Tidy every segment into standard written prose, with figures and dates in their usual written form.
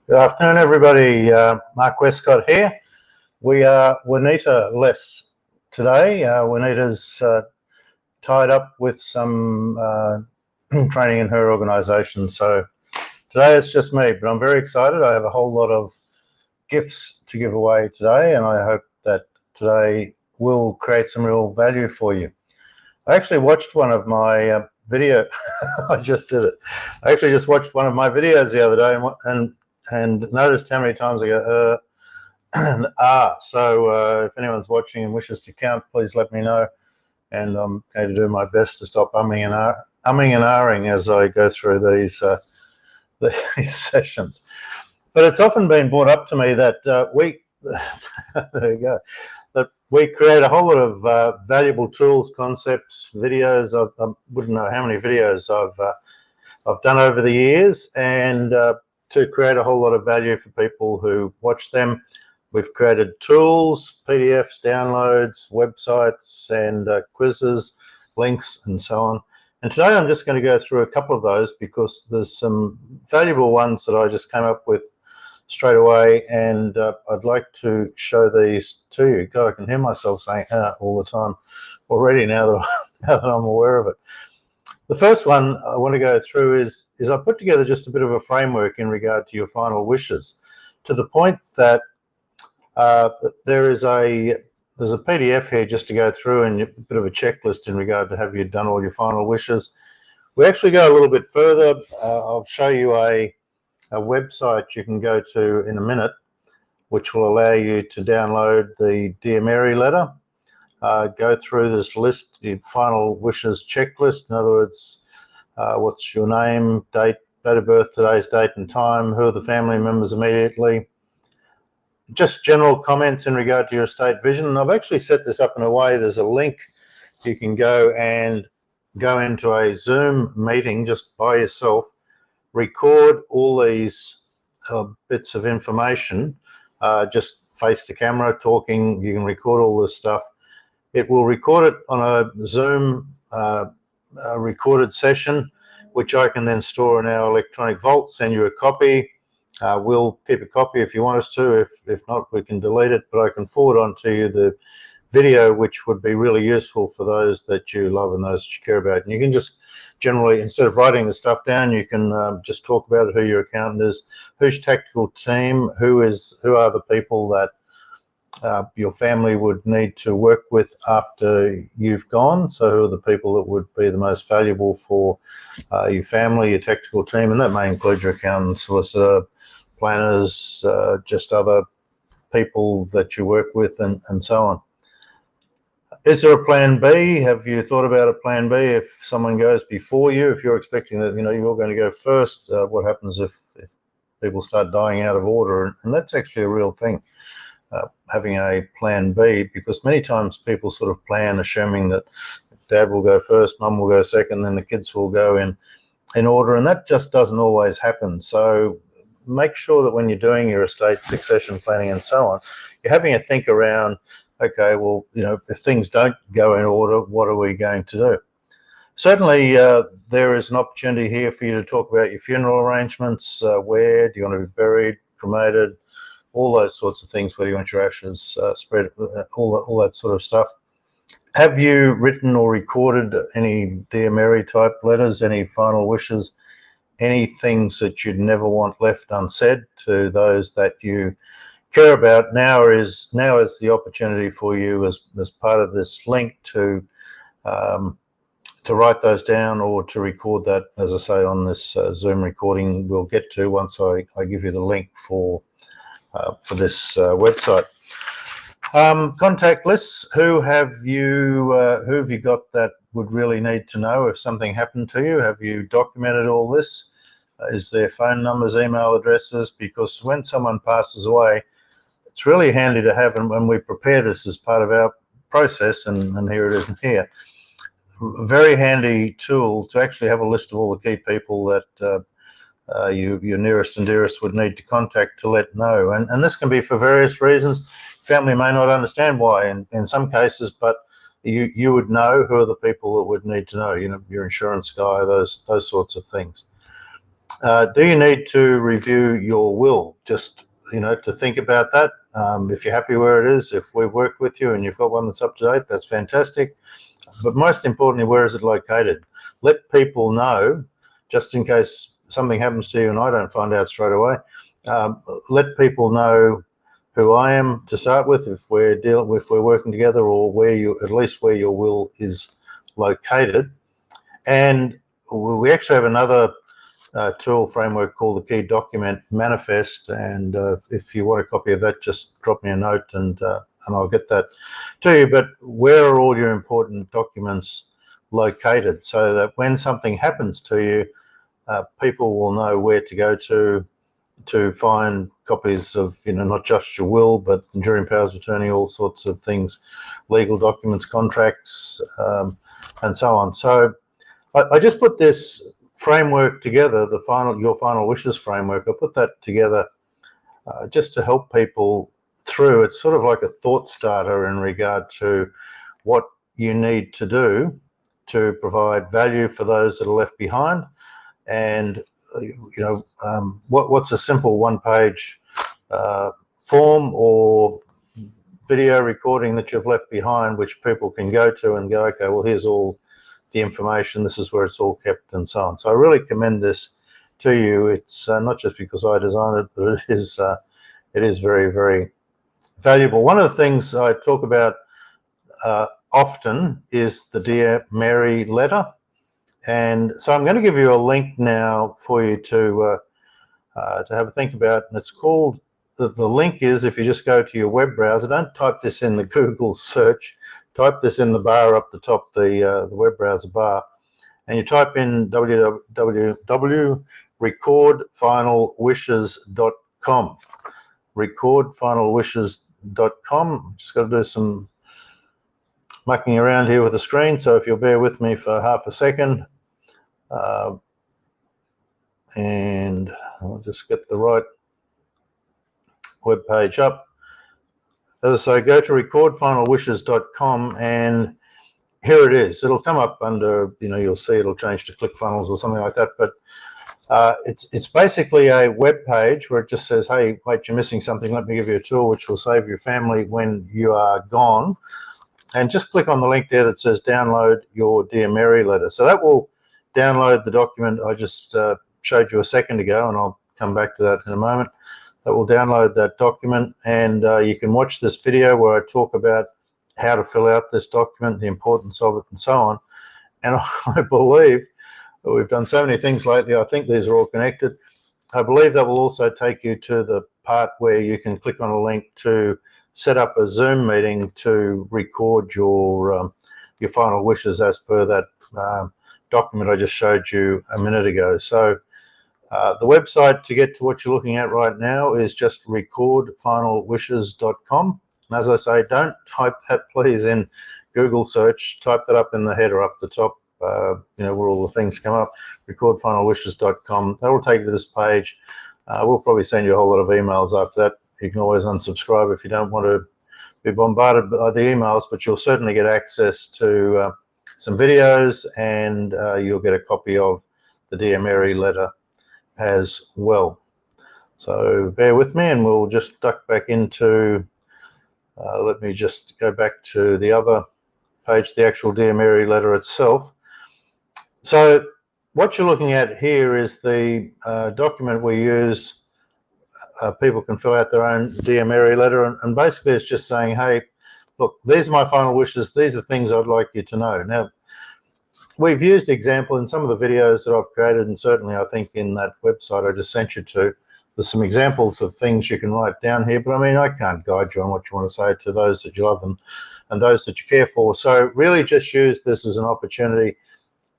Good afternoon, everybody. Mark Westcott here. We are Juanita-less today. Juanita's tied up with some training in her organisation, so today it's just me, but I'm very excited. I have a whole lot of gifts to give away today, and I hope that today will create some real value for you. I actually watched one of my video. I just did it. I actually just watched one of my videos the other day and noticed how many times I go and so if anyone's watching and wishes to count, please let me know, and I'm going to do my best to stop umming and ahhing as I go through these sessions. But it's often been brought up to me that there you go, that we create a whole lot of valuable tools, concepts, videos. I wouldn't know how many videos I've done over the years, and to create a whole lot of value for people who watch them. We've created tools, PDFs, downloads, websites, and quizzes, links, and so on. And today I'm just going to go through a couple of those because there's some valuable ones that I just came up with straight away, and I'd like to show these to you. God, I can hear myself saying all the time already now that I'm aware of it. The first one I want to go through is I put together just a bit of a framework in regard to your final wishes, to the point that there's a PDF here just to go through and a bit of a checklist in regard to have you done all your final wishes. We actually go a little bit further. I'll show you a website you can go to in a minute, which will allow you to download the Dear Mary letter. Go through this list, your final wishes checklist. In other words, what's your name, date of birth, today's date and time, who are the family members immediately. Just general comments in regard to your estate vision. And I've actually set this up in a way, there's a link you can go into a Zoom meeting just by yourself, record all these bits of information, just face the camera talking. You can record all this stuff. It will record it on a Zoom recorded session, which I can then store in our electronic vault, send you a copy. We'll keep a copy if you want us to. If not, we can delete it, but I can forward on to you the video, which would be really useful for those that you love and those that you care about. And you can just generally, instead of writing the stuff down, you can just talk about who your accountant is, whose tactical team, who are the people that your family would need to work with after you've gone. So who are the people that would be the most valuable for your family, your tactical team, and that may include your accountant, solicitor, planners, just other people that you work with, and so on. Is there a plan B? Have you thought about a plan B if someone goes before you? If you're expecting that you're going to go first, what happens if people start dying out of order? And that's actually a real thing. Having a plan B, because many times people sort of plan assuming that dad will go first, mum will go second, then the kids will go in order, and that just doesn't always happen. So make sure that when you're doing your estate succession planning and so on, you're having a think around, okay, well, if things don't go in order, what are we going to do? Certainly, there is an opportunity here for you to talk about your funeral arrangements. Where do you want to be buried, cremated, all those sorts of things, where do you want your ashes spread, all that sort of stuff. Have you written or recorded any Dear Mary type letters, any final wishes, any things that you'd never want left unsaid to those that you care about? Now is the opportunity for you as part of this link to write those down or to record that, as I say, on this Zoom recording we'll get to once I give you the link for this website. Contact lists. Who have you got that would really need to know if something happened to you? Have you documented all this? Is there phone numbers, email addresses? Because when someone passes away, it's really handy to have, and when we prepare this as part of our process, and here it is here, a very handy tool to actually have a list of all the key people that your nearest and dearest would need to contact to let know. And this can be for various reasons. Family may not understand why in some cases, but you would know who are the people that would need to know, your insurance guy, those sorts of things. Do you need to review your will? Just, to think about that. If you're happy where it is, if we've worked with you and you've got one that's up to date, that's fantastic. But most importantly, where is it located? Let people know, just in case something happens to you and I don't find out straight away. Let people know who I am to start with, if we're working together, or at least where your will is located. And we actually have another tool framework called the Key Document Manifest, and if you want a copy of that, just drop me a note and I'll get that to you. But where are all your important documents located, so that when something happens to you, people will know where to go to find copies of, not just your will, but enduring powers of attorney, all sorts of things, legal documents, contracts, and so on. So I just put this framework together, your final wishes framework. I put that together just to help people through. It's sort of like a thought starter in regard to what you need to do to provide value for those that are left behind, and what's a simple one-page form or video recording that you've left behind, which people can go to and go, okay, well, here's all the information, this is where it's all kept, and so on. So I really commend this to you. It's not just because I designed it, but it is very, very valuable. One of the things I talk about often is the Dear Mary letter, and so I'm going to give you a link now for you to have a think about, and it's called, the link is, if you just go to your web browser, don't type this in the Google search, type this in the bar up the top, the web browser bar, and you type in www.recordfinalwishes.com. recordfinalwishes.com. Just got to do some mucking around here with the screen, so if you'll bear with me for half a second, and I'll just get the right web page up. As I say, go to recordfinalwishes.com, and here it is. It'll come up under, you'll see it'll change to ClickFunnels or something like that, but it's basically a web page where it just says, hey, wait, you're missing something, let me give you a tool which will save your family when you are gone. And just click on the link there that says download your Dear Mary letter. So that will download the document I just showed you a second ago, and I'll come back to that in a moment. That will download that document, and you can watch this video where I talk about how to fill out this document, the importance of it, and so on. And I believe that we've done so many things lately, I think these are all connected. I believe that will also take you to the part where you can click on a link to set up a Zoom meeting to record your final wishes as per that document I just showed you a minute ago. So the website to get to what you're looking at right now is just recordfinalwishes.com. And as I say, don't type that please in Google search, type that up in the header up the top, where all the things come up, recordfinalwishes.com. That will take you to this page. We'll probably send you a whole lot of emails after that. You can always unsubscribe if you don't want to be bombarded by the emails, but you'll certainly get access to some videos, and you'll get a copy of the Dear Mary letter as well. So bear with me, and we'll just duck back into, let me just go back to the other page, the actual Dear Mary letter itself. So what you're looking at here is the document we use. People can fill out their own Dear Mary letter, and basically it's just saying, hey, look, these are my final wishes, these are things I'd like you to know. Now, we've used example in some of the videos that I've created, and certainly I think in that website I just sent you to, there's some examples of things you can write down here, but I mean, I can't guide you on what you want to say to those that you love and those that you care for. So really just use this as an opportunity.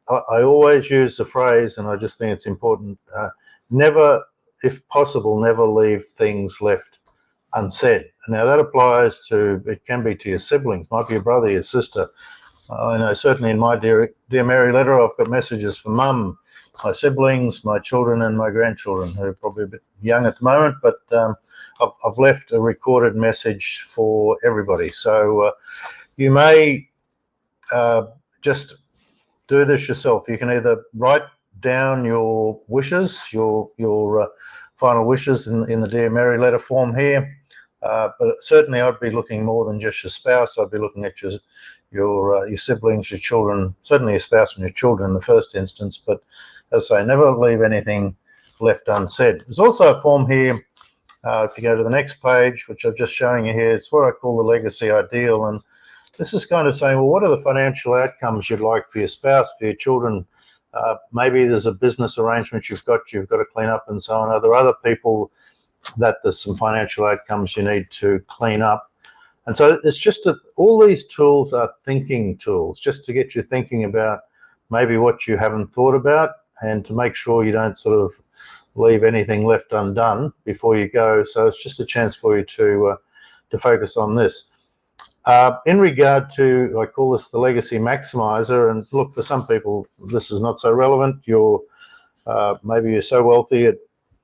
I always use the phrase, and I just think it's important, never, if possible, never leave things left unsaid. Now that applies to, it can be to your siblings, might be your brother, your sister. I know certainly in my Dear Mary letter, I've got messages for mum, my siblings, my children, and my grandchildren, who are probably a bit young at the moment, but I've left a recorded message for everybody. So you may just do this yourself. You can either write down your wishes, your final wishes in the Dear Mary letter form here. But certainly I'd be looking more than just your spouse. I'd be looking at your siblings, your children, certainly your spouse and your children in the first instance. But as I say, never leave anything left unsaid. There's also a form here, if you go to the next page, which I'm just showing you here, it's what I call the legacy ideal. And this is kind of saying, well, what are the financial outcomes you'd like for your spouse, for your children? Maybe there's a business arrangement you've got to clean up and so on. Are there other people that there's some financial outcomes you need to clean up? And so it's just all these tools are thinking tools, just to get you thinking about maybe what you haven't thought about, and to make sure you don't sort of leave anything left undone before you go. So it's just a chance for you to focus on this. In regard to, I call this the legacy maximizer, and look, for some people this is not so relevant. Maybe you're so wealthy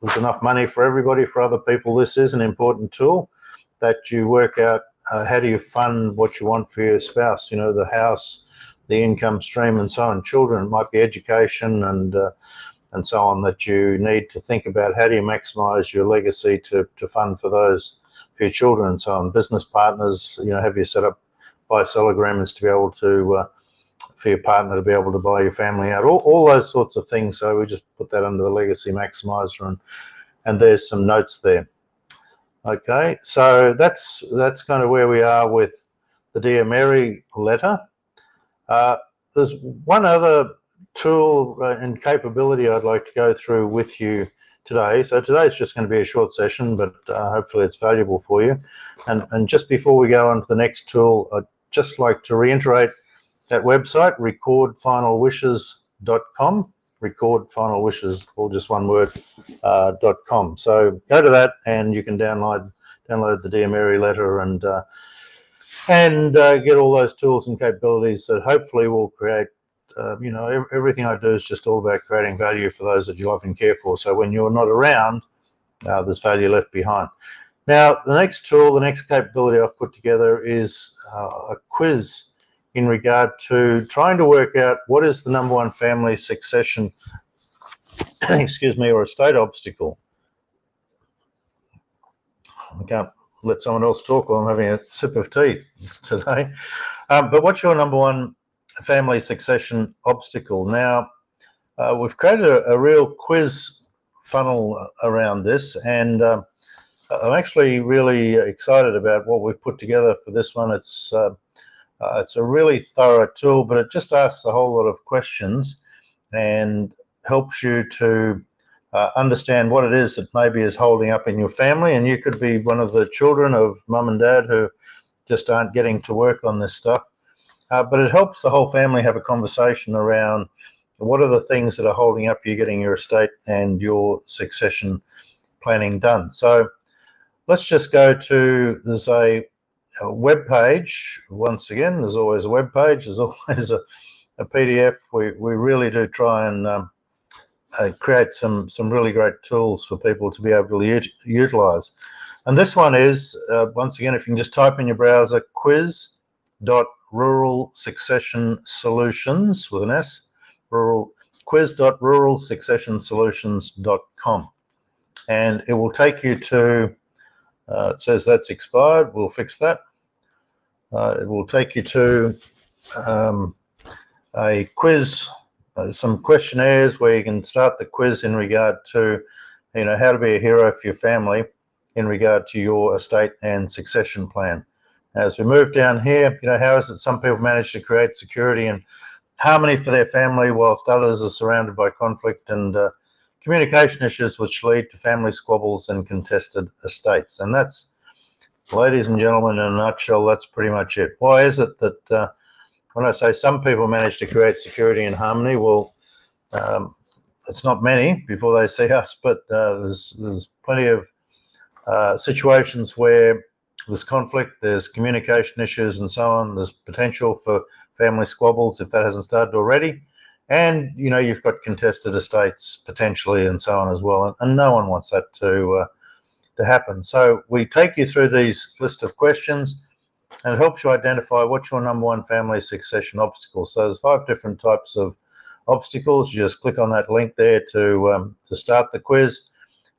there's enough money for everybody. For other people, this is an important tool that you work out how do you fund what you want for your spouse, you know, the house, the income stream and so on. Children, it might be education and so on, that you need to think about how do you maximize your legacy to fund for those, for your children and so on. Business partners, you know, have you set up buy-sell agreements to be able to, for your partner to be able to buy your family out, all those sorts of things. So we just put that under the legacy maximizer, and there's some notes there. Okay, so that's kind of where we are with the Dear Mary letter. There's one other tool and capability I'd like to go through with you today. So today's just going to be a short session, but hopefully it's valuable for you. And just before we go on to the next tool, I'd just like to reiterate that website, recordfinalwishes.com, recordfinalwishes, all just one word, .com. So go to that and you can download the Dear Mary letter and get all those tools and capabilities that hopefully will create, you know, everything I do is just all about creating value for those that you love and care for. So when you're not around, there's value left behind. Now, the next tool, the next capability I've put together is a quiz in regard to trying to work out what is the #1 family succession, excuse me, or estate obstacle. I can't let someone else talk while I'm having a sip of tea today. But what's your #1 family succession obstacle? Now, we've created a real quiz funnel around this, and I'm actually really excited about what we've put together for this one. It's a really thorough tool, but it just asks a whole lot of questions and helps you to understand what it is that maybe is holding up in your family. And you could be one of the children of mum and dad who just aren't getting to work on this stuff. But it helps the whole family have a conversation around what are the things that are holding up you getting your estate and your succession planning done. So let's just go to, there's a web page. Once again, there's always a web page, there's always a PDF. We really do try and create some really great tools for people to be able to utilize. And this one is, once again, if you can just type in your browser, quiz.ruralsuccessionsolutions with an S, quiz.ruralsuccessionsolutions.com. And it will take you to, it says that's expired, we'll fix that. It will take you to a quiz, some questionnaires where you can start the quiz in regard to, you know, how to be a hero for your family in regard to your estate and succession plan. As we move down here, you know, how is it some people manage to create security and harmony for their family whilst others are surrounded by conflict and communication issues which lead to family squabbles and contested estates. And that's, ladies and gentlemen, in a nutshell, that's pretty much it. Why is it that when I say some people manage to create security and harmony, well, it's not many before they see us, but there's plenty of situations where there's conflict, there's communication issues and so on, there's potential for family squabbles if that hasn't started already. And, you know, you've got contested estates potentially and so on as well. And no one wants that to happen. So we take you through these list of questions and it helps you identify what's your #1 family succession obstacle. So there's 5 different types of obstacles. You just click on that link there to start the quiz.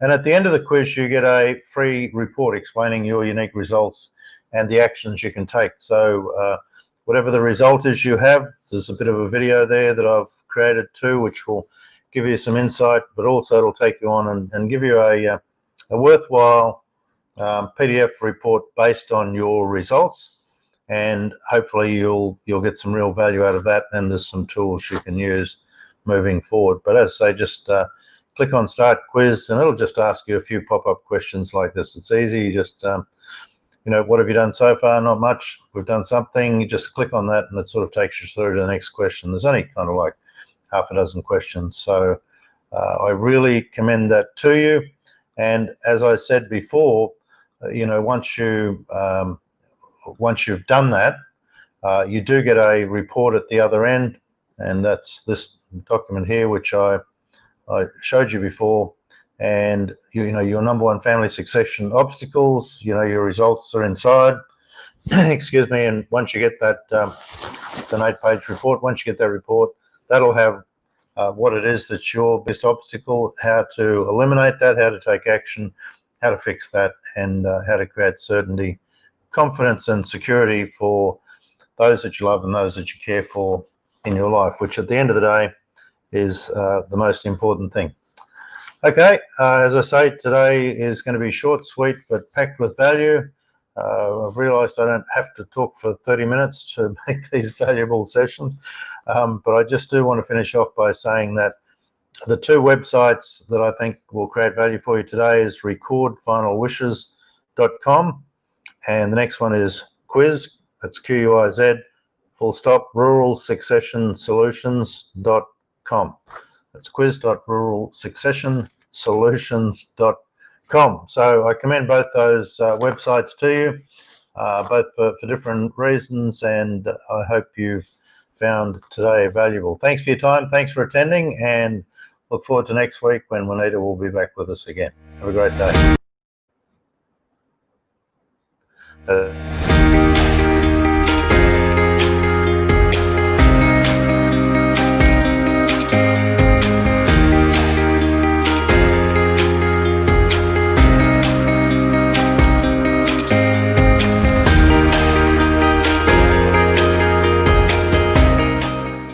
And at the end of the quiz, you get a free report explaining your unique results and the actions you can take. So whatever the result is you have, there's a bit of a video there that I've created too, which will give you some insight, but also it'll take you on and give you a worthwhile PDF report based on your results, and hopefully you'll get some real value out of that, and there's some tools you can use moving forward. But as I say, just click on Start Quiz, and it'll just ask you a few pop-up questions like this. It's easy. You just you know, what have you done so far? Not much. We've done something. You just click on that and it sort of takes you through to the next question. There's only kind of like half a dozen questions. So I really commend that to you. And as I said before, you know, once you've done that, you do get a report at the other end, and that's this document here, which I showed you before. And you know, your number one family succession obstacles, you know, your results are inside. Excuse me. And once you get that, it's an 8-page report. Once you get that report, that'll have what it is that's your biggest obstacle, how to eliminate that, how to take action, how to fix that, and how to create certainty, confidence, and security for those that you love and those that you care for in your life, which at the end of the day is the most important thing. Okay, as I say, today is going to be short, sweet, but packed with value. I've realized I don't have to talk for 30 minutes to make these valuable sessions, but I just do want to finish off by saying that the two websites that I think will create value for you today is recordfinalwishes.com, and the next one is Quiz, that's Q-U-I-Z, full stop, ruralsuccessionsolutions.com. That's quiz.ruralsuccessionsolutions.com. So I commend both those websites to you, both for different reasons, and I hope you've found today valuable. Thanks for your time. Thanks for attending, and look forward to next week when Juanita will be back with us again. Have a great day.